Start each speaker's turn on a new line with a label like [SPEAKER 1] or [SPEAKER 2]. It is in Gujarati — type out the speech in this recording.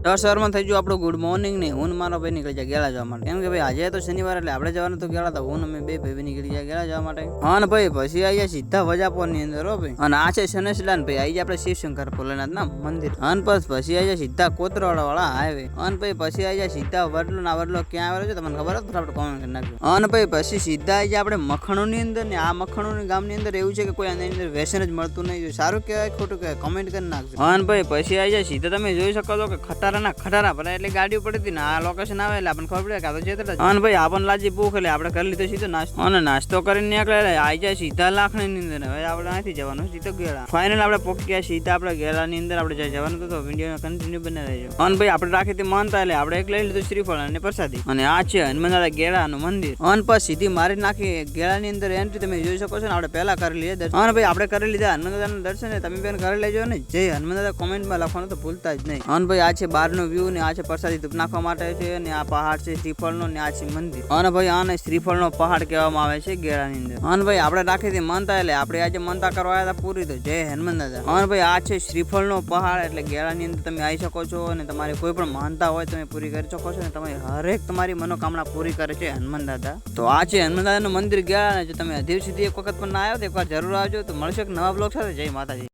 [SPEAKER 1] તો સરમાં થઈ ગયું આપણું ગુડ મોર્નિંગ ને હું મારો ભાઈ નીકળી જાય ગેળા જવા માટે, કેમ કે ભાઈ આજે તો શનિવાર એટલે આપણે જવાનું તો ગેળા, તો હું અમે બે ભાઈ નીકળી જાય ગેળા જવા માટે. અને ભાઈ પછી આયા સીધા વજાપોર ની અંદર હો ભાઈ, અને આ છે શનેશલાન ભાઈ, આઈ આપણે શિવશંકર ભોલેનાથ ના મંદિર. અને પછી આયા સીધા કોતરવાડા વાળા હાઈવે. અને પછી આયા સીધા વડલો ના વડલો ક્યાં આવેલો છે તમને ખબર હોય તો આપણે કોમેન્ટ કરી નાખજો. અને પછી સીધા આઈ આપણે મખણો ની અંદર ને આ મખણો ગામ ની અંદર એવું છે કે કોઈ આની અંદર વ્યસન જ મળતું નહીં, સારું કહેવાય ખોટું કહેવાય કોમેન્ટ કરી નાખજો. અને પછી આઈ જાય સીધા તમે જોઈ શકો છો કે ખટારા ભરા એટલે ગાડીઓ પડી હતી ને આ લોકેશન આવે એટલે આપણને ખબર પડે કે આ તો જેતડા. અને ભાઈ આપણને લાજી ભૂખ એટલે આપણે કરી લીધો સીધો નાસ્તો, અને નાસ્તો કરીને નીકળે આઈ જાય સીધા લાખણી ની અંદર. હવે આપણે અહીંથી જવાનું સીધો ગેળા. ફાઇનલ આપણે પહોંચી ગયા સીધા આપણે ગેળા ની અંદર આપણે જવાનું તો વિડીયો કન્ટિન્યુ બને રહેજો. અને ભાઈ આપણે રાખી હતી માનતા એટલે આપણે એક લઈ લીધું શ્રીફળ અને પ્રસાદી, અને આ છે હનુમાનદાદા ગેળાનું મંદિર. અને પછી સીધી મારી નાખી ગેળા ની અંદર એન્ટ્રી તમે જોઈ શકો છો ને આપણે પહેલા કરી લઈએ દર્શન. અને ભાઈ આપણે કરી લીધા હનુમાનદાદાના દર્શન, તમે પણ કરી લેજો ને જય હનુમાનદાદા કોમેન્ટમાં લખવાનું તો ભૂલતા જ નહીં. અને ભાઈ આ છે બહારનો વ્યૂ ને આ છે પ્રસાદી ધૂપ નાખવા માટે છે, ને આ પહાડ છે શ્રીફળનો ને આ છે મંદિર. અને ભાઈ આને શ્રીફળનો પહાડ કહેવામાં આવે છે ગેળાની અંદર. અને ભાઈ આપણે રાખી હતી માનતા એટલે આપણે આજે માનતા કરવા આવ્યા હતા પૂરી તો જય હનુમાનદાદા. અને ભાઈ આ છે શ્રીફળનો પહાડ એટલે ગેળાની અંદર તમે આવી શકો છો, અને તમારી કોઈ પણ માનતા હોય તમે પૂરી કરી શકો છો, ને તમે હરેક તમારી મનોકામના પૂરી કરે છે હનુમાનદાદા. તો આ છે હનુમાનદાદાનું મંદિર ગેળા. જો તમે હજી સુધી એક વખત પણ ના આવ્યો તો એકવાર જરૂર આવજો. તો મળશે એક નવા બ્લોગ સાથે. જય માતાજી.